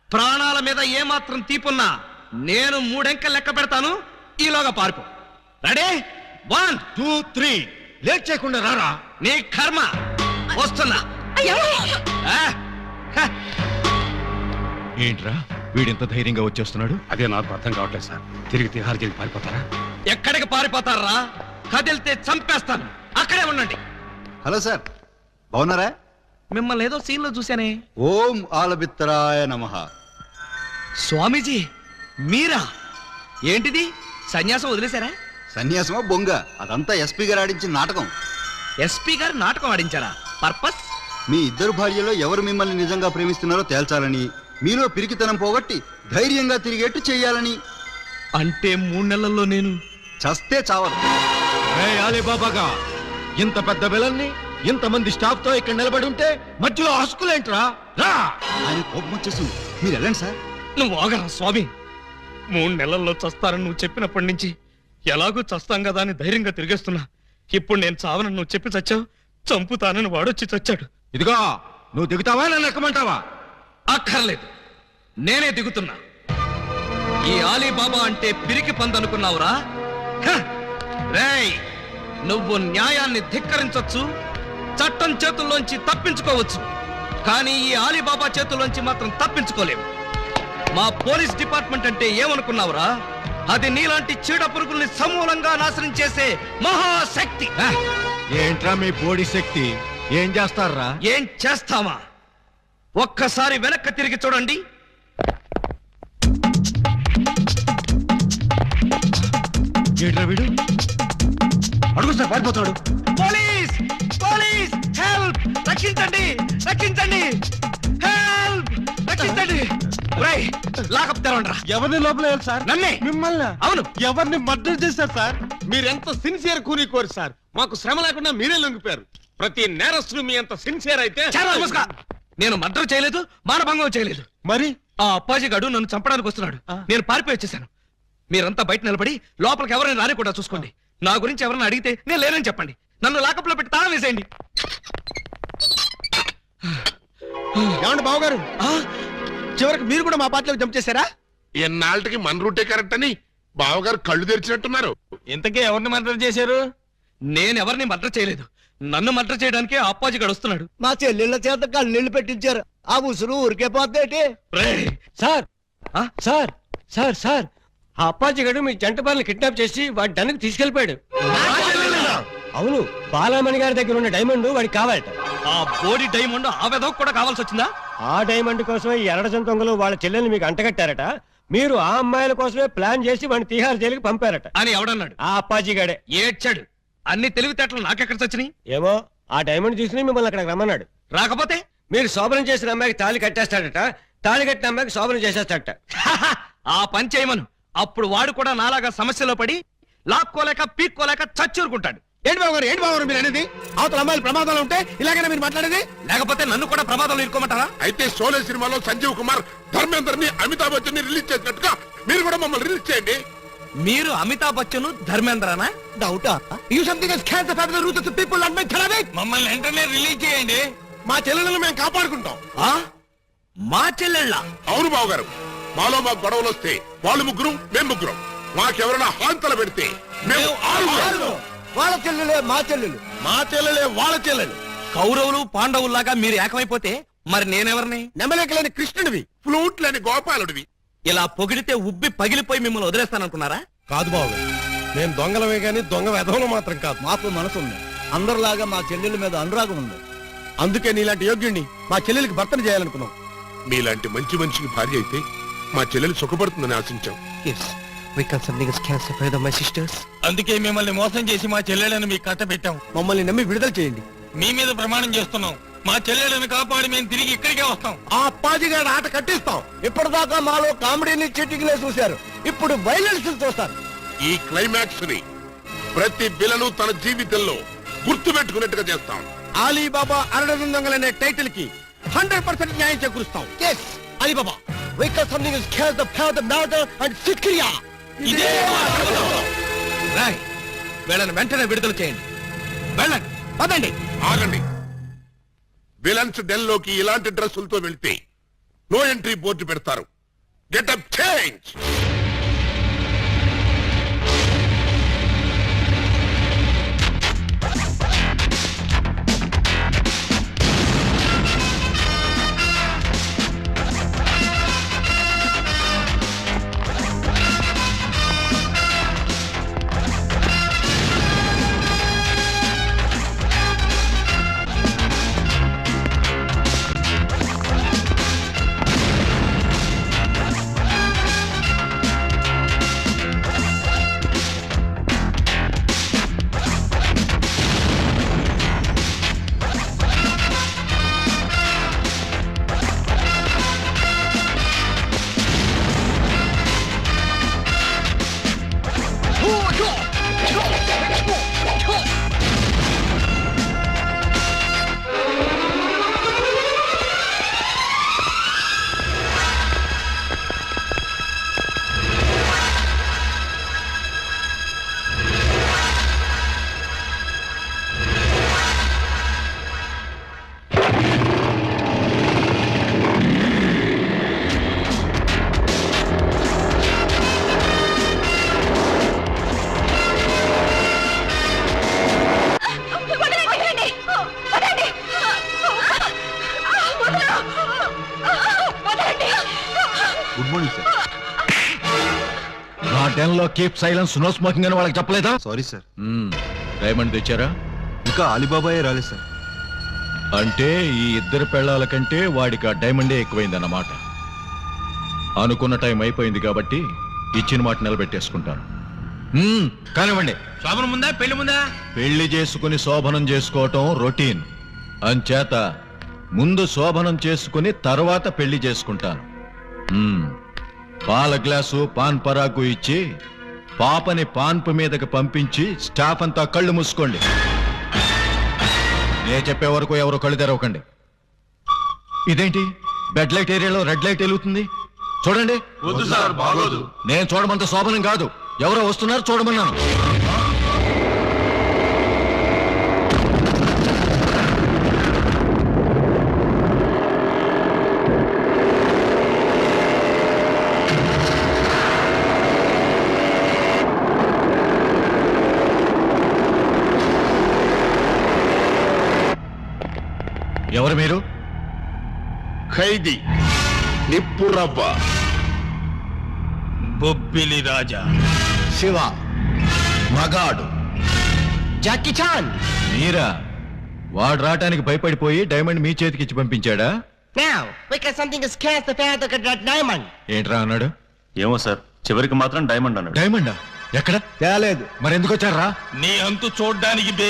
ప్రాణాల మీద ఏమాత్రం తీపున్నా నేను 3 అంకెలు లెక్క పెడతాను. ఈలోగా పారిపో. రెడీ? 1 2 3. లేట్ చేయకుండా రారా. నీ కర్మ. వస్తున్నా. ఏంట్రా వీడింత ధైర్యంగా వచ్చేస్తున్నాడు? అదే నాకు అర్థం కావట్లేదు సార్. తిరిగి తిహార్ జైలు పారిపోతారా? ఎక్కడికి పారిపోతారా? కదిలితే చంపేస్తాను. అక్కడే ఉండండి. హలో సార్, బాగున్నారా? మిమ్మల్ని ఏదో సీన్ లో చూశానే. ఓం ఆలబిత్తరాయ నమః. స్వామీజీ మీరా? ఏంటిది, సన్యాసం వదిలేశారా? సన్యాసమా బొంగ, అదంతా ఎస్పీ గారు ఆడించిన నాటకం. ఎస్పీ గారు నాటకం ఆడించారా? పర్పస్? మీ ఇద్దరు భార్యలో ఎవరు మిమ్మల్ని నిజంగా ప్రేమిస్తున్నారో తేల్చాలని, మీలో పిరికితనం పోగొట్టి ధైర్యంగా తిరిగేట్టు చెయ్యాలని. అంటే 3 నెలల్లో నేను చస్తే చావరు. అలీబాబాగా ఇంత పెద్ద విలన్ని ఇంతమంది స్టాఫ్ తో ఇక్కడ నిలబడి ఉంటే మధ్యలో హస్కులేంట్రా? రా. ఆయన కోపం వచ్చేస్తుంది, మీరు వెళ్ళండి సార్. నువ్వు ఆగరా స్వామి. 3 నెలల్లో చస్తానని నువ్వు చెప్పినప్పటి నుంచి ఎలాగూ చస్తాం కదా అని ధైర్యంగా తిరిగేస్తున్నా. ఇప్పుడు నేను చావనని నువ్వు చెప్పి చచ్చావు, చంపుతానని వాడొచ్చి చచ్చాడు. ఇదిగో నువ్వు దిగుతావా నన్ను ఎక్కమంటావా? అక్కర్లేదు, నేనే దిగుతున్నా. ఈ అలీబాబా అంటే పిరికి పందనుకున్నావురా? రేయ్, నువ్వు న్యాయాన్ని ధిక్కరించొచ్చు, చట్టం చేతుల్లోంచి తప్పించుకోవచ్చు, కానీ ఈ అలీబాబా చేతుల్లోంచి మాత్రం తప్పించుకోలేవు. మా పోలీస్ డిపార్ట్మెంట్ అంటే ఏమనుకున్నావురా? అది నీలాంటి చీడ పురుగుల్ని సమూలంగా నాశనం చేసే మహాశక్తి. ఏంట్రా మీ బోడి శక్తి? ఏం చేస్తారా? ఏం చేస్తావా? ఒక్కసారి వెనక్కి తిరిగి చూడండి. ఏంట్రా వీడు? అడుగు సార్, పారిపోతాడు. Police police, help! రక్షించండి రక్షించండి, హెల్ప్! రక్షించండి. లాకప్ తెరవండ్రా. ఎవరిని లోపల సార్? నన్నే. మిమ్మల్ని? అవును. ఎవరిని మర్డర్ చేశారు సార్? మీరెంత సిన్సియర్ కూని కోరు సార్. మాకు శ్రమ లేకుండా మీరే లొంగిపోయారు. ప్రతి నేరస్తులు మీ అంత సిన్సియర్ అయితే. నేను మర్డర్ చేయలేదు, మానభంగం చేయలేదు. మరి ఆ అప్పాజీ గడు నన్ను చంపడానికి వస్తున్నాడు. నేను పారిపోయి వచ్చేసాను. మీరంతా బయట నిలబడి లోపలికి ఎవరైనా రాని కూడా చూసుకోండి. నా గురించి ఎవరైనా అడిగితే నేను లేనని చెప్పండి. నన్ను లాకప్ లో పెట్టి తాళం వేసేయండి. ఏమండి బావగారు, చివరికి మీరు కూడా మా పార్టీలోకి జంప్ చేశారా? ఎన్నాళ్ళకి మన రూటే కరెక్ట్ అని బావగారు కళ్ళు తెరిచినట్టున్నారు. ఇంతకీ ఎవరిని మర్డర్ చేశారు? నేను ఎవరిని మర్డర్ చేయలేదు. నన్ను మర్డర్ చేయడానికి అప్పాజీ గడు వస్తున్నాడు. మా చెల్లెళ్ళ చేత కళ్ళీళ్ళు పెట్టించారు. ఆ ఉసురు ఊరికే పోతేటి. సార్ సార్ సార్ సార్, ఆ అప్పాజీ గడు మీ జంట బాలని కిడ్నాప్ చేసి వాడి డన్నుకు తీసుకెళ్లిపోయాడు. అవును, బాలామణి గారి దగ్గర ఉన్న డైమండ్ వాడికి కావాలట. ఆ బోడి డైమండ్ ఆ వెధవ కూడా కావాల్సి వచ్చిందా? ఆ డైమండ్ కోసమే ఈ ఎరడజన్ దొంగలు వాళ్ళ చెల్లెల్ని మీకు అంటగట్టారట. మీరు ఆ అమ్మాయిల కోసమే ప్లాన్ చేసి వాడిని తీహార్ జైలుకి పంపారట అని ఎవడన్నాడు? ఆ అప్పాజీ గడే. ఏడ్చాడు. అన్ని తెలివితేటలు నాకెక్కడ చచ్చినాయి? ఏమో, ఆ డైమండ్ తీసుకుని మిమ్మల్ని అక్కడికి రమ్మన్నాడు. రాకపోతే మీరు శోభనం చేసిన అమ్మాయికి తాళి కట్టేస్తాడట, తాళి కట్టిన అమ్మాయికి శోభనం చేసేస్తాడట. ఆ పని చేయమను. అప్పుడు వాడు కూడా నాలాగా సమస్యలో పడి లాక్కోలేక పీక్కోలేక చచ్చూరుకుంటాడు. ఏంటి బాబు మీరు అనేది? అవతల అమ్మాయిలు ప్రమాదాలు ఉంటే ఇలాగైనా మీరు మాట్లాడేది? లేకపోతే నన్ను కూడా ప్రమాదంలో ఇరుకోమంటారా? అయితే షోలే సినిమాలో సంజీవ్ కుమార్ ధర్మేందర్ని అమితాబ్ బచ్చన్ ని రిలీజ్ చేసినట్టుగా మీరు కూడా మమ్మల్ని రిలీజ్ చేయండి. మీరు అమితాబ్ బచ్చన్ ధర్మేంద్రనా? డౌటా? You something is can the family root of the people and my therapy. మమ్మల్ని వెంటనే రిలీజ్ చేయండి. మా చెల్లెలను మేము కాపాడుకుంటాం. మా చెల్లెళ్ళ? అవును బాబు గారు, మాలో మాకు గొడవలు వస్తే వాళ్ళు ముగ్గురు మేము ముగ్గురం, మాకెవరైనా హాంతలు పెడితే మేము ఆరుగురం. వాళ్ళ చెల్లెలే మా చెల్లెలు, మా చెల్లెలే వాళ్ళ చెల్లెలు. కౌరవులు పాండవుల్లాగా మీరు ఏకమైపోతే మరి నేనెవరిని? నెమలేకలేని కృష్ణుడివి, ఫ్లూట్ లేని గోపాలుడివి. ఇలా పొగిడితే ఉబ్బి పగిలిపోయి మిమ్మల్ని వదిలేస్తాననుకున్నారా? కాదు బాబు, మేము దొంగలమే గాని దొంగ వెధవలు మాత్రం కాదు. మాకు మనసు ఉంది, అందరిలాగా మా చెల్లెల మీద అనురాగం ఉంది. అందుకే నీలాంటి యోగ్యుణ్ణి మా చెల్లెలికి భర్తను చేయాలనుకున్నాం. మీలాంటి మంచి మనిషికి భార్య అయితే మా చెల్లెలు సుఖపడుతుందని ఆశించాం. అందుకే మిమ్మల్ని మోసం చేసి మా చెల్లెలను మీకు కట్టబెట్టాం. మమ్మల్ని నమ్మి విడుదల చేయండి. మీ మీద ప్రమాణం చేస్తున్నాం, మా చెల్లెలను కాపాడి మేము తిరిగి ఇక్కడికే వస్తాం. ఆ అప్పాజిగాడి ఆట కట్టిస్తాం. ఇప్పటిదాకా మాలో కామెడీని చీటింగ్లే చూశారు, ఇప్పుడు వైలెన్స్ చూస్తారు. ఈ క్లైమాక్స్ ని ప్రతి విలను తన జీవితంలో గుర్తు పెట్టుకున్నట్టుగా చేస్తాం. అలీబాబా అరడజన్ దొంగలనే టైటిల్ కి 100% న్యాయం చేకూరుస్తాం. Yes, Alibaba. Because something is caused the power of murder and Sikriya. ఇదే రాయ్, వీళ్ళని వెంటనే విడుదల చేయండి. వెళ్ళండి, పదండి. ఆగండి. విలన్స్ డెల్ లోకి ఇలాంటి డ్రెస్సులతో వెళ్తే నో ఎంట్రీ బోర్డు పెడతారు. Getup change. Good morning sir. నా డెన్ లో కీప్ సైలెన్స్, నో స్మోకింగ్ అని వాళ్ళకి చెప్పలేదా? Sorry sir. డైమండ్ తెచ్చారా? ఇంకా అలీబాబాయే రాలేదు సార్. అంటే ఈ ఇద్దరు పెళ్ళాల కంటే వాడికి ఆ డైమండే ఎక్కువైందన్నమాట. అనుకున్న టైం అయిపోయింది కాబట్టి ఇచ్చిన మాట నిలబెట్టేసుకుంటాను. కానివ్వండి. శోభనం ముందా పెళ్లి ముందా? పెళ్లి చేసుకుని శోభనం చేసుకోవటం రొటీన్. అంచేత ముందు శోభనం చేసుకుని తర్వాత పెళ్లి చేసుకుంటాను. పాల గ్లాసు పాన్ పరాకు ఇచ్చి పాపని పాన్పు మీదకి పంపించి స్టాఫ్ అంతా కళ్ళు మూసుకోండి. నే చెప్పే వరకు ఎవరు కళ్ళు తెరవకండి. ఇదేంటి బెడ్ లైట్ ఏరియాలో రెడ్ లైట్ వెలుగుతుంది? చూడండి. వద్దు సార్, బాగోదు. నేను చూడమంత శోభనం కాదు, ఎవరో వస్తున్నారు చూడమన్నాను. ఎవరు మీరు? ఖైదీ నిప్పురవ్వ బొబ్బిలి రాజా శివ మగాడు జాకీ చాన్. మీరా? వాడు రావటానికి భయపడిపోయి డైమండ్ మీ చేతికి ఇచ్చి పంపించాడా? Now, because something is cast the path of that diamond. ఏంట్రా అన్నాడు? ఏమో సార్, చివరికి మాత్రం డైమండ్ అన్నాడు. డైమండా? ఎక్కడ? తేలేదు. మరి ఎందుకు వచ్చారా? నీ అంతు చూడ్డానికి బే.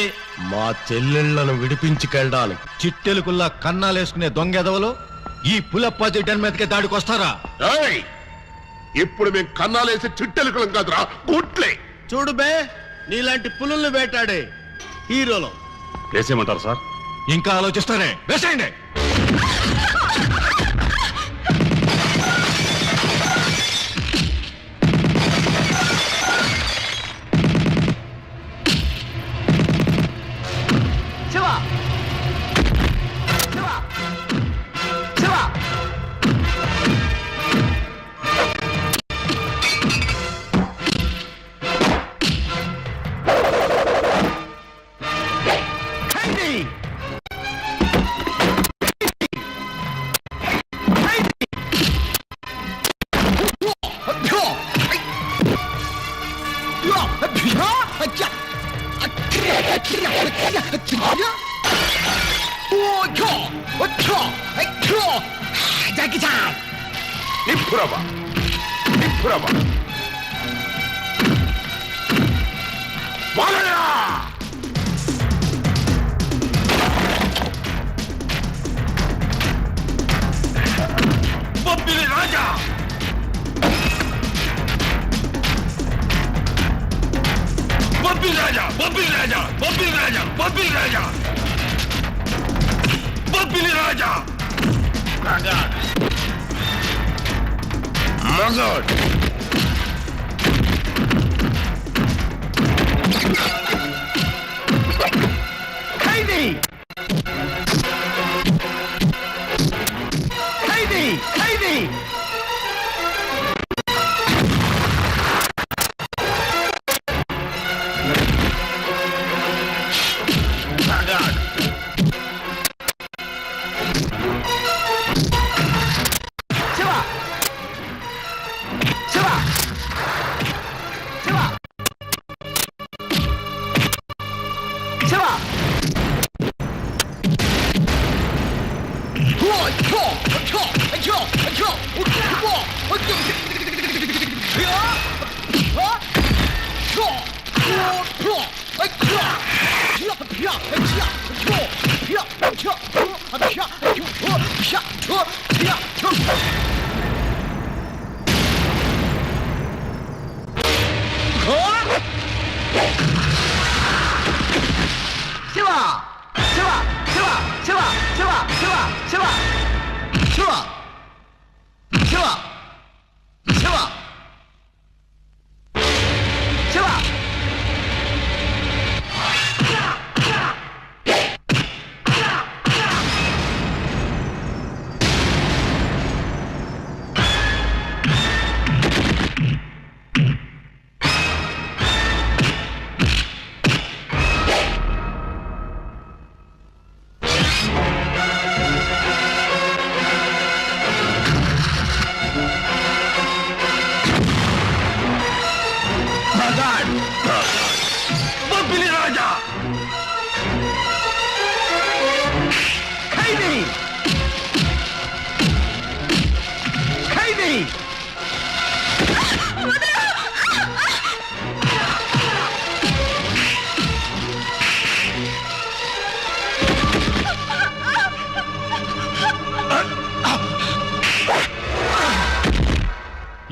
మా చెల్లెళ్లను విడిపించుకెళ్ళాలి. చిట్టెలుకుల్లా కన్నాలేసుకునే దొంగ ఎదవలో ఈ పులప్పాజీ డన్ మీదకి దాడికి వస్తారా? ఇప్పుడు మేము కన్నాలేసి చిట్టెలుకలం కాదురా, గుట్లే. చూడు బే, నీలాంటి పులుల్ని వేటాడే హీరోలో. వేసేయమంటారు సార్? ఇంకా ఆలోచిస్తారే, వేసేయండి.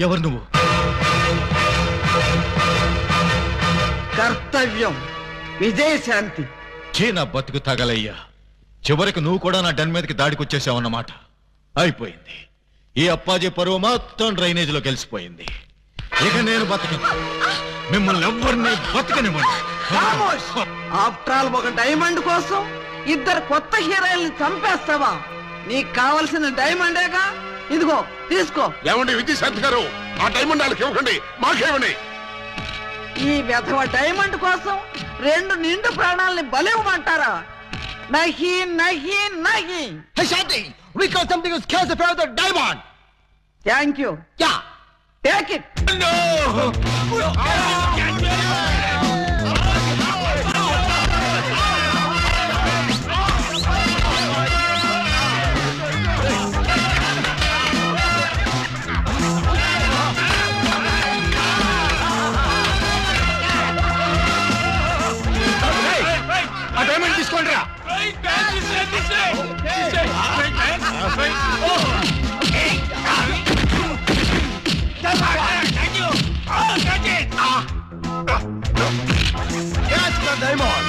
ఎవరు నువ్వు? కర్తవ్యం, విజయశాంతి. నా బతుకు తగలయ్యా. చివరికి నువ్వు కూడా నా డన్ మీదకి దాడికి వచ్చేసావన్నమాట. అయిపోయింది. ఈ అప్పాజీ పరువు మొత్తం డ్రైనేజ్ లో కలిసిపోయింది. ఇక నేను బతకను. మిమ్మల్ని ఎవరిని బతకనివ్వండి. ఆఫ్టర్ ఆల్ ఒక డైమండ్ కోసం ఇద్దరు కొత్త హీరోయిల్ని చంపేస్తావా? నీకు కావలసిన డైమండేగా, ఇదిగో తీసుకో. ఏమండి విజయశాంతి గారు, ఆ డైమండ్ వాళ్ళకి ఇవ్వకండి, మాకేమండి. ఈ వెధవ డైమండ్ కోసం 2 నిండు ప్రాణాలని బలివ్వమంటారా? నహి నహి నహి. Hey Shanti, we got something to scare about the diamond. Thank you. Yeah. Take it. No. ఆ డైమండ్ తీసుకోండి రా. Catch the diamond.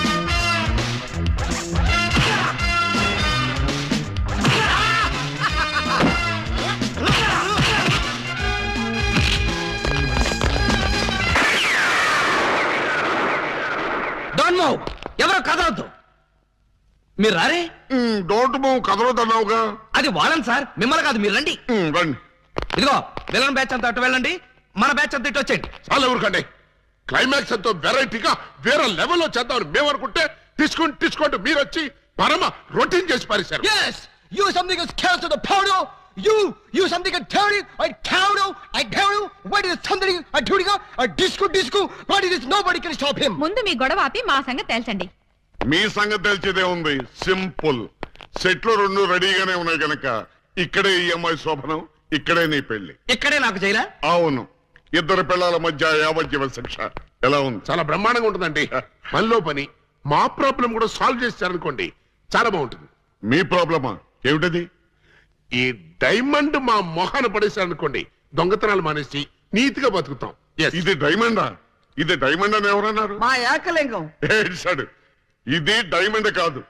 మూవ్, ఎవరు కదలొద్దు. మీరు రారే. డోంట్ మూవ్, కదలొద్దన్నావుగా. అది వాళ్ళని సార్, మిమ్మల్ని కాదు, మీరు రండి. రండి. ఇదిగో విలన్ బ్యాచ్ అంతా అటు వెళ్ళండి, మన బ్యాచ్ అంతా ఇటు వచ్చేయండి. చాలా ఊరుకండి. క్లైమాక్స్ ఎంతో వెరైటీగా వేరే లెవెల్లో చేద్దామని మేము అనుకుంటే తీసుకుంటూ మీరు వచ్చి పరమ రొటీన్ చేసి పారేశారు. Yes, you something is chaos to the powder. You something a dirty, I counter, I counter. What is something a dirty, a disco? What is this? Nobody can stop him. ముందు మీ గొడవ ఆపి మా సంగతి తేల్చండి. మీ సంగతి తెలిసేదే ఉంది. Simple. సెట్లు 2 రెడీగానే ఉన్నాయి కనుక ఇక్కడే ఈ అమ్మాయి శోభనం, ఇక్కడే నీ పెళ్లి. ఇక్కడే నాకు చేయరా? అవును. 2 పిల్లల మధ్య యావజ్జీవ శిక్ష. ఎలా ఉంది? చాలా బ్రహ్మాండంగా ఉంటుందండి. మనలో పని మా ప్రాబ్లం కూడా సాల్వ్ చేస్తారనుకోండి, చాలా బాగుంటుంది. మీ ప్రాబ్లమా ఏమిటది? ఈ డైమండ్ మా మొహాన పడేశారనుకోండి, దొంగతనాలు మానేసి నీతిగా బతుకుతాం. ఇది డైమండా? ఇది డైమండ్ అని ఎవరన్నారు? మా ఏకలింగం. ఏడ్చాడు. ఇది డైమండ్ కాదు,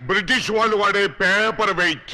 బ్రిటిష్ వాళ్ళు వాడే పేపర్ వెయిట్.